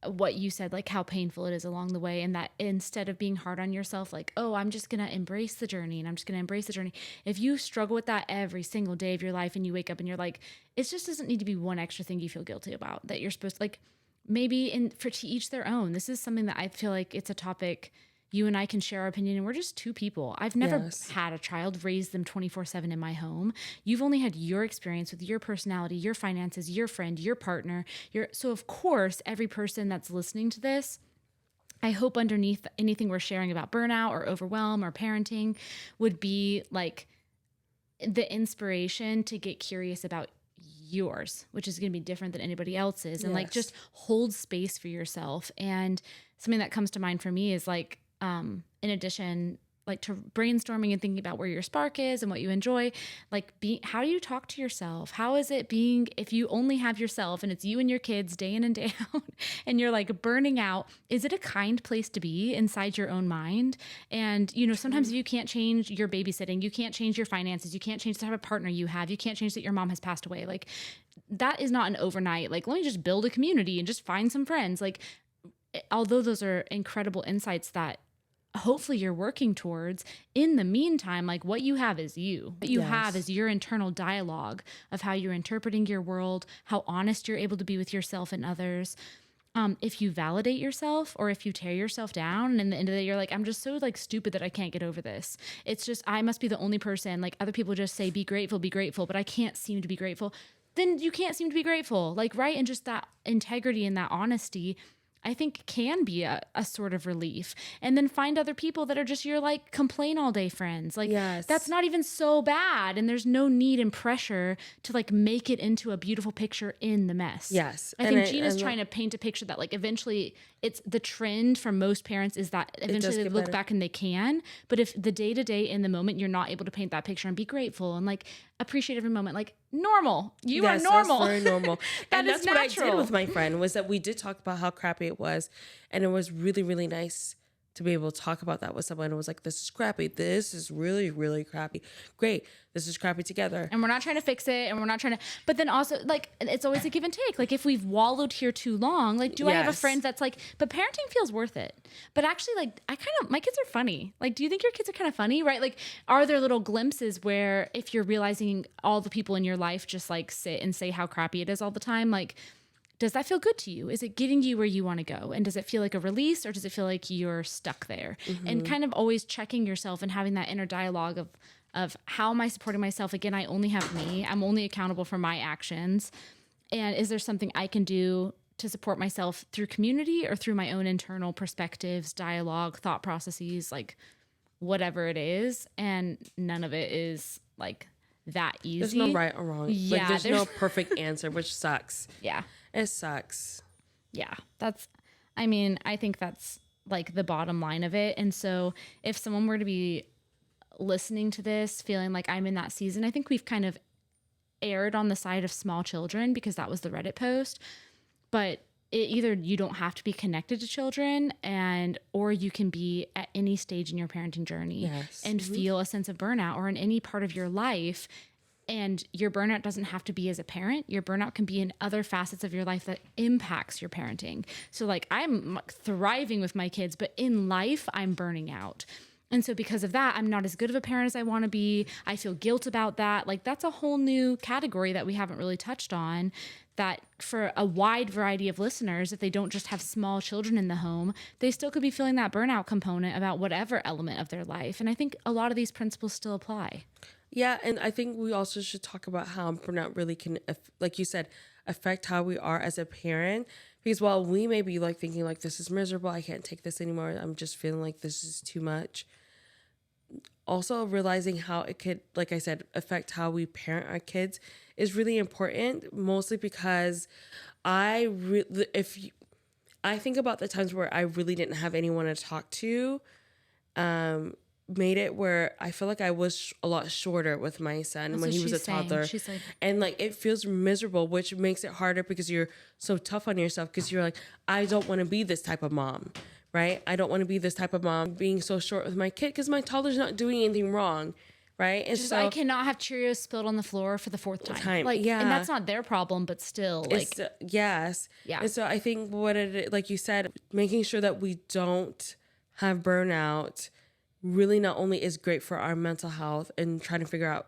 what you said, like how painful it is along the way, and that instead of being hard on yourself, like, oh, I'm just going to embrace the journey and I'm just going to embrace the journey. If you struggle with that every single day of your life and you wake up and you're like, it just doesn't need to be one extra thing you feel guilty about that you're supposed to, like, maybe to each their own. This is something that I feel like it's a topic you and I can share our opinion, and we're just two people. I've never had a child, raised them 24/7 in my home. You've only had your experience with your personality, your finances, your friend, your partner. So of course, every person that's listening to this, I hope underneath anything we're sharing about burnout or overwhelm or parenting would be like the inspiration to get curious about yours, which is going to be different than anybody else's. And like, just hold space for yourself. And something that comes to mind for me is like, in addition, like to brainstorming and thinking about where your spark is and what you enjoy, like how do you talk to yourself? How is it being, if you only have yourself and it's you and your kids day in and day out and you're like burning out, is it a kind place to be inside your own mind? And, you know, sometimes you can't change your babysitting, you can't change your finances, you can't change the type of partner you have, you can't change that your mom has passed away. Like that is not an overnight, like, let me just build a community and just find some friends. Like, although those are incredible insights that hopefully you're working towards, in the meantime, like what you have is you. What you have is your internal dialogue of how you're interpreting your world, how honest you're able to be with yourself and others. If you validate yourself or if you tear yourself down and in the end of the day, you're like, I'm just so like stupid that I can't get over this. It's just, I must be the only person. Like other people just say, be grateful, but I can't seem to be grateful. Then you can't seem to be grateful. Like, right. And just that integrity and that honesty, I think can be a sort of relief. And then find other people that are just your like complain all day friends. Like that's not even so bad. And there's no need and pressure to like make it into a beautiful picture in the mess. Yes. I think Gina's trying to paint a picture that like eventually it's the trend for most parents is that eventually they look back and they can. But if the day to day in the moment, you're not able to paint that picture and be grateful and like appreciate every moment, like normal. You are normal. That's very normal. And that's natural. what I did with my friend, was that we did talk about how crappy it was. And it was really, really nice to be able to talk about that with someone. It was like, this is crappy. This is really, really crappy. Great. This is crappy together. And we're not trying to fix it. And we're not trying to, but then also like, it's always a give and take. Like if we've wallowed here too long, like, do I have a friend that's like, but parenting feels worth it. But actually like, my kids are funny. Like, do you think your kids are kind of funny? Right? Like, are there little glimpses where if you're realizing all the people in your life just like sit and say how crappy it is all the time, like, does that feel good to you? Is it getting you where you want to go? And does it feel like a release or does it feel like you're stuck there? Mm-hmm. And kind of always checking yourself and having that inner dialogue of how am I supporting myself? Again, I only have me. I'm only accountable for my actions. And is there something I can do to support myself through community or through my own internal perspectives, dialogue, thought processes, like whatever it is? And none of it is like that easy. There's no right or wrong. Yeah, like, there's no perfect answer, which sucks. Yeah. It sucks. Yeah. I think that's like the bottom line of it. And so if someone were to be listening to this, feeling like I'm in that season, I think we've kind of erred on the side of small children because that was the Reddit post. But either you don't have to be connected to children or you can be at any stage in your parenting journey and feel a sense of burnout or in any part of your life. And your burnout doesn't have to be as a parent. Your burnout can be in other facets of your life that impacts your parenting. So like I'm thriving with my kids, but in life I'm burning out. And so because of that, I'm not as good of a parent as I want to be. I feel guilt about that. Like that's a whole new category that we haven't really touched on, that for a wide variety of listeners, if they don't just have small children in the home, they still could be feeling that burnout component about whatever element of their life. And I think a lot of these principles still apply. Yeah, and I think we also should talk about how burnout really can, like you said, affect how we are as a parent. Because while we may be like thinking like this is miserable, I can't take this anymore, I'm just feeling like this is too much. Also realizing how it could, like I said, affect how we parent our kids is really important. Mostly because I think about the times where I really didn't have anyone to talk to, made it where I feel like I was a lot shorter with my son. That's when he was a toddler. She's like, and like it feels miserable, which makes it harder because you're so tough on yourself, because you're like, I don't want to be this type of mom, right? I don't want to be this type of mom being so short with my kid because my toddler's not doing anything wrong, right? And so I cannot have Cheerios spilled on the floor for the fourth time. Like, yeah. And that's not their problem, but still, like, yes. Yeah. And so I think like you said, making sure that we don't have burnout really not only is great for our mental health and trying to figure out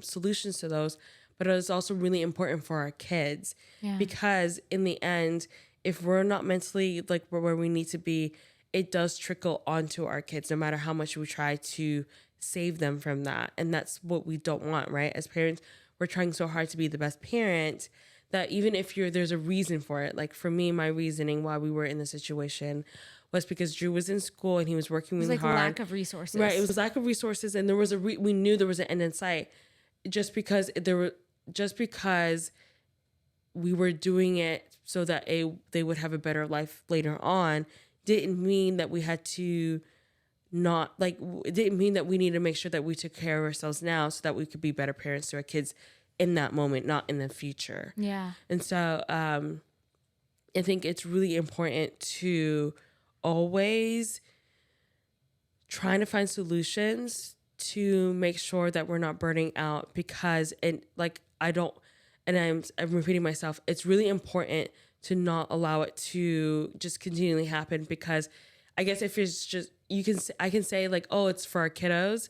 solutions to those, but it is also really important for our kids. Yeah. Because in the end, if we're not mentally like where we need to be, it does trickle onto our kids, no matter how much we try to save them from that. And that's what we don't want, right? As parents, we're trying so hard to be the best parent that even if there's a reason for it. Like for me, my reasoning why we were in the situation was because Drew was in school and he was working really hard. Lack of resources. Right. It was lack of resources. And there was we knew there was an end in sight, just because we were doing it so that they would have a better life later on, didn't mean that we had to not like, it didn't mean that we need to make sure that we took care of ourselves now so that we could be better parents to our kids in that moment, not in the future. Yeah. And so I think it's really important to always trying to find solutions to make sure that we're not burning out, because I'm repeating myself, it's really important to not allow it to just continually happen, because I guess if it's just, I can say like, oh, it's for our kiddos.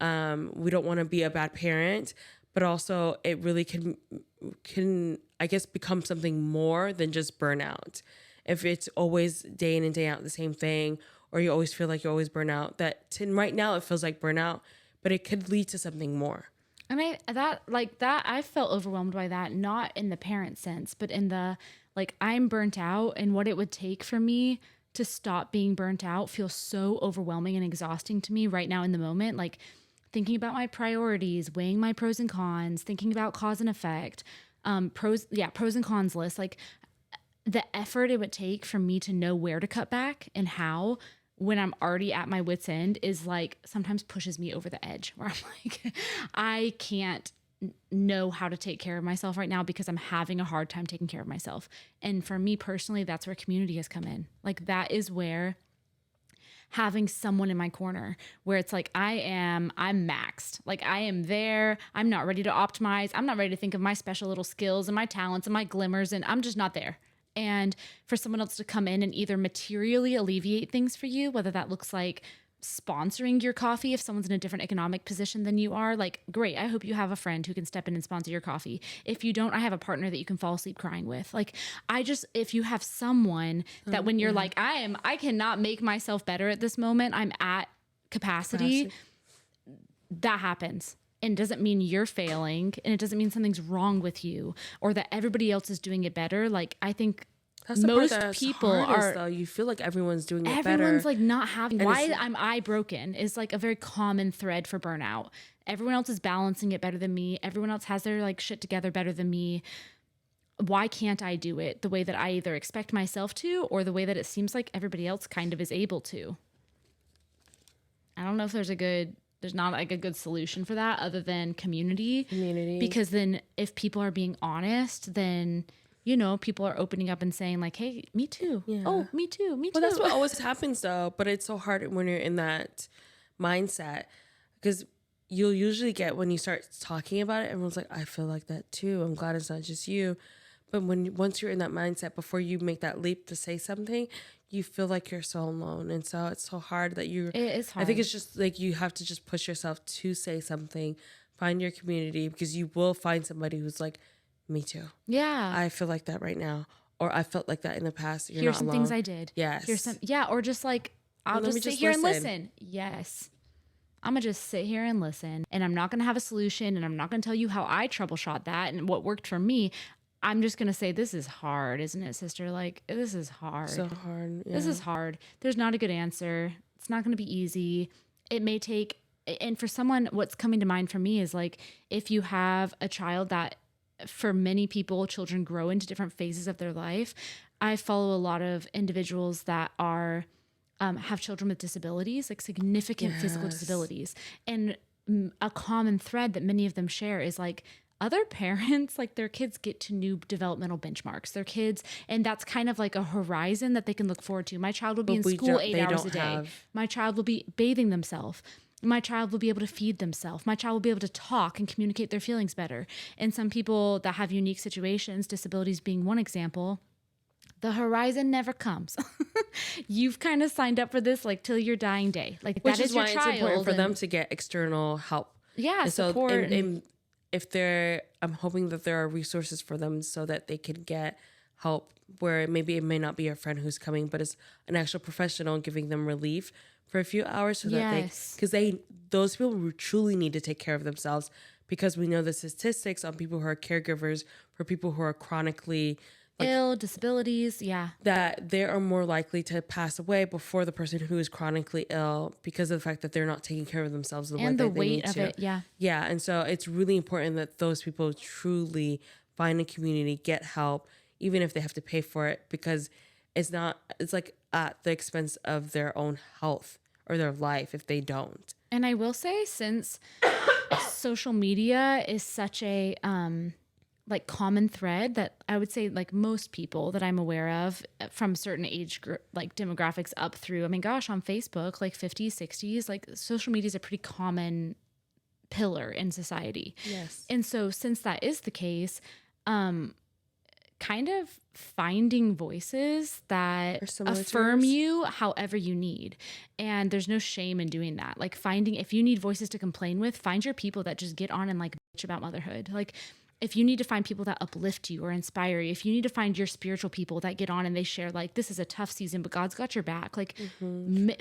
We don't want to be a bad parent, but also it really can I guess become something more than just burnout. If it's always day in and day out the same thing, or you always feel like you always burn out, right now it feels like burnout, but it could lead to something more. And I felt overwhelmed by that, not in the parent sense, but in the, like, I'm burnt out, and what it would take for me to stop being burnt out feels so overwhelming and exhausting to me right now in the moment. Like thinking about my priorities, weighing my pros and cons, thinking about cause and effect, pros and cons list, like the effort it would take for me to know where to cut back and how, when I'm already at my wit's end, is like sometimes pushes me over the edge, where I'm like, I can't know how to take care of myself right now because I'm having a hard time taking care of myself. And for me personally, that's where community has come in. Like that is where having someone in my corner, where it's like, I'm maxed. Like I am there. I'm not ready to optimize. I'm not ready to think of my special little skills and my talents and my glimmers, and I'm just not there. And for someone else to come in and either materially alleviate things for you, whether that looks like sponsoring your coffee if someone's in a different economic position than you are, like, great, I hope you have a friend who can step in and sponsor your coffee. If you don't, I have a partner that you can fall asleep crying with. Like, if you have someone that when you're like, I cannot make myself better at this moment, I'm at capacity. That happens. And doesn't mean you're failing, and it doesn't mean something's wrong with you or that everybody else is doing it better. Like, I think that's most people are, though. You feel like everyone's doing it better. Everyone's like not having, and why am I broken is like a very common thread for burnout. Everyone else is balancing it better than me. Everyone else has their like shit together better than me. Why can't I do it the way that I either expect myself to, or the way that it seems like everybody else kind of is able to? I don't know if there's not like a good solution for that other than community. Because then if people are being honest, then, you know, people are opening up and saying like, hey, me too. Yeah. Oh, me too. Me too. Well, that's what always happens though. But it's so hard when you're in that mindset, because you'll usually get when you start talking about it, everyone's like, I feel like that too. I'm glad it's not just you. But once you're in that mindset, before you make that leap to say something, you feel like you're so alone. And so it's so hard that It is hard. I think it's just like you have to just push yourself to say something, find your community, because you will find somebody who's like, me too. Yeah. I feel like that right now. Or I felt like that in the past. You're Here's not some alone. things I did. Yes. Here's some, yeah. Or just like, I'll let me just sit just here and listen. listen. Yes. I'm going to just sit here and listen. And I'm not going to have a solution. And I'm not going to tell you how I troubleshot that and what worked for me. I'm just going to say, this is hard, isn't it, sister? Like, this is hard. So hard. Yeah. This is hard. There's not a good answer. It's not going to be easy. It may take, and for someone, what's coming to mind for me is like, if you have a child that, for many people, children grow into different phases of their life. I follow a lot of individuals that are, have children with disabilities, like significant physical disabilities. And a common thread that many of them share is like, other parents, like their kids get to new developmental benchmarks. Their kids, and that's kind of like a horizon that they can look forward to. My child will be in school 8 hours a day. My child will be bathing themselves. My child will be able to feed themselves. My child will be able to talk and communicate their feelings better. And some people that have unique situations, disabilities being one example, the horizon never comes. You've kind of signed up for this like till your dying day. Like which that is your why child. It's important for them to get external help. Yeah, and support. So, and if I'm hoping that there are resources for them so that they can get help where maybe it may not be a friend who's coming, but it's an actual professional giving them relief for a few hours so that those people truly need to take care of themselves, because we know the statistics on people who are caregivers for people who are chronically ill, disabilities, that they are more likely to pass away before the person who is chronically ill because of the fact that they're not taking care of themselves the way and the they weight need of to. it, yeah. And so it's really important that those people truly find a community, get help, even if they have to pay for it, because it's like at the expense of their own health or their life if they don't. And I will say, since social media is such a like common thread that I would say like most people that I'm aware of from certain age group, like demographics up through, I mean, gosh, on Facebook, like 50s, 60s, like social media is a pretty common pillar in society. Yes. And so since that is the case, kind of finding voices that affirm you however you need. And there's no shame in doing that. Like finding, if you need voices to complain with, find your people that just get on and like bitch about motherhood. Like if you need to find people that uplift you or inspire you, if you need to find your spiritual people that get on and they share like, this is a tough season, but God's got your back. Like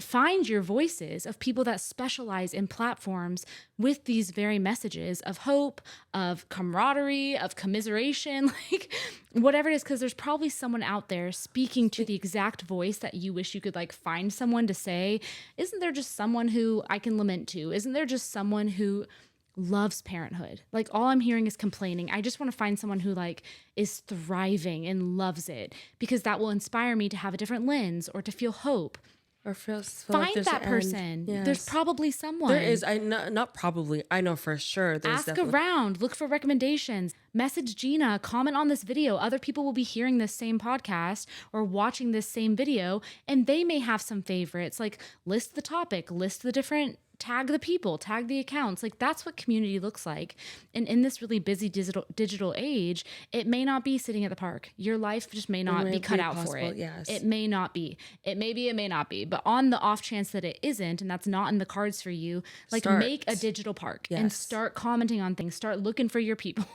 find your voices of people that specialize in platforms with these very messages of hope, of camaraderie, of commiseration, like whatever it is. Cause there's probably someone out there speaking to the exact voice that you wish you could like find someone to say, isn't there just someone who I can lament to? Isn't there just someone who loves parenthood? Like all I'm hearing is complaining. I just want to find someone who like is thriving and loves it, because that will inspire me to have a different lens or to feel hope. Or find like that person. Yes. There's probably someone. There is. Not probably. I know for sure. Ask around. Look for recommendations. Message Jeena. Comment on this video. Other people will be hearing this same podcast or watching this same video, and they may have some favorites. Like list the topic. List the different. Tag the people, tag the accounts. Like that's what community looks like. And in this really busy digital age, it may not be sitting at the park. Your life just may not be cut out for it. Yes. It may not be. It may be, it may not be. But on the off chance that it isn't, and that's not in the cards for you, like make a digital park and start commenting on things. Start looking for your people.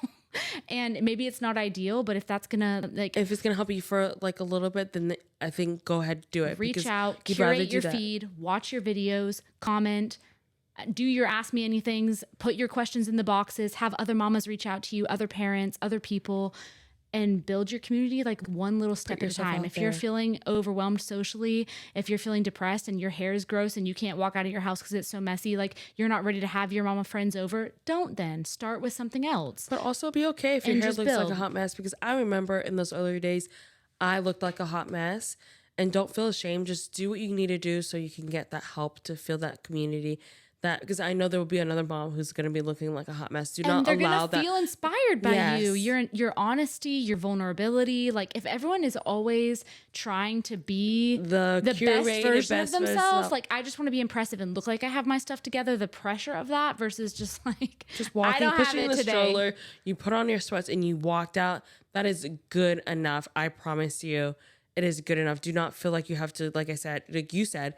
And maybe it's not ideal, but if that's gonna if it's gonna help you for like a little bit, then I think go ahead, do it. Reach out, curate your feed, watch your videos, comment. Do your ask me anythings, put your questions in the boxes, have other mamas reach out to you, other parents, other people, and build your community like one little step at a time. If you're feeling overwhelmed socially, if you're feeling depressed and your hair is gross and you can't walk out of your house because it's so messy, like you're not ready to have your mama friends over, don't then. Start with something else. But also be okay if your hair looks like a hot mess, because I remember in those earlier days, I looked like a hot mess. And don't feel ashamed. Just do what you need to do so you can get that help to feel that community that, because I know there will be another mom who's going to be looking like a hot mess. Do And not they're allow gonna that. feel inspired by Yes. you. Your honesty, your vulnerability. Like if everyone is always trying to be The best curated version best of themselves, self. like I just want to be impressive and look like I have my stuff together. The pressure of that versus just like Just I walking, don't have pushing it the today. stroller, you put on your sweats and you walked out. That is good enough. I promise you, it is good enough. Do not feel like you have to, like I said, like you said,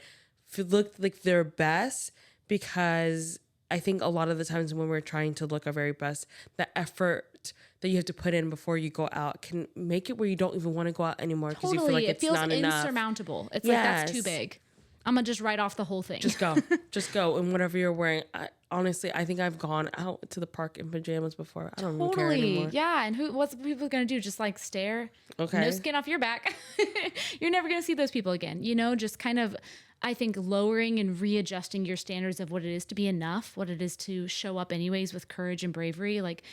look like their best, because I think a lot of the times when we're trying to look our very best, the effort that you have to put in before you go out can make it where you don't even want to go out anymore because you feel like Totally, it it's feels not enough. insurmountable. It's like that's too Yes. big. I'm gonna just write off the whole thing. Just go. Just go. And whatever you're wearing. Honestly, I think I've gone out to the park in pajamas before. I don't even care anymore. Yeah. And what's people gonna do? Just like stare? Okay. No skin off your back. You're never gonna see those people again. You know, just kind of, I think, lowering and readjusting your standards of what it is to be enough, what it is to show up anyways with courage and bravery. Like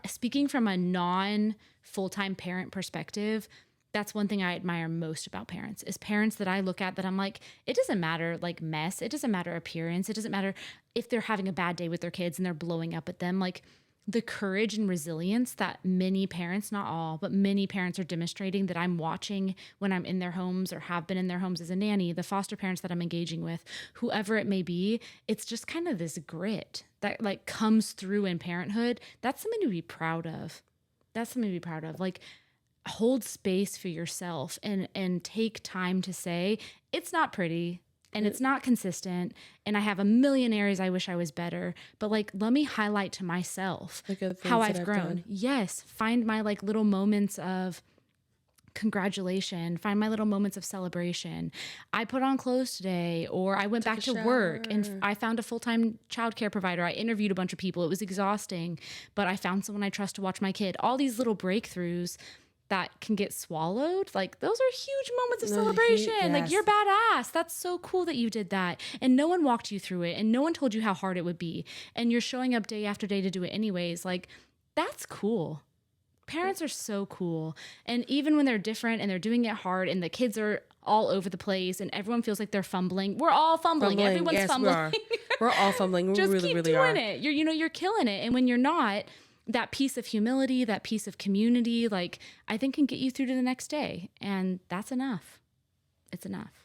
speaking from a non full-time parent perspective, that's one thing I admire most about parents is parents that I look at that I'm like, it doesn't matter like mess. It doesn't matter appearance. It doesn't matter if they're having a bad day with their kids and they're blowing up at them. Like the courage and resilience that many parents, not all, but many parents are demonstrating that I'm watching when I'm in their homes or have been in their homes as a nanny, the foster parents that I'm engaging with, whoever it may be, it's just kind of this grit that like comes through in parenthood. That's something to be proud of. That's something to be proud of. Like hold space for yourself and take time to say, it's not pretty. And it's not consistent. And I have a million areas I wish I was better. But like, let me highlight to myself how I've grown. Done. Yes. Find my like little moments of congratulation. Find my little moments of celebration. I put on clothes today, or I went back to work and I found a full-time childcare provider. I interviewed a bunch of people. It was exhausting, but I found someone I trust to watch my kid. All these little breakthroughs that can get swallowed, like those are huge moments of celebration. Yes. Like you're badass. That's so cool that you did that. And no one walked you through it and no one told you how hard it would be. And you're showing up day after day to do it anyways. Like that's cool. Parents are so cool. And even when they're different and they're doing it hard and the kids are all over the place and everyone feels like they're fumbling. We're all fumbling. Everyone's yes, fumbling. We're all fumbling. We Just really, keep really doing are. it. You're killing it. And when you're not, that piece of humility, that piece of community, like I think can get you through to the next day. And that's enough. It's enough.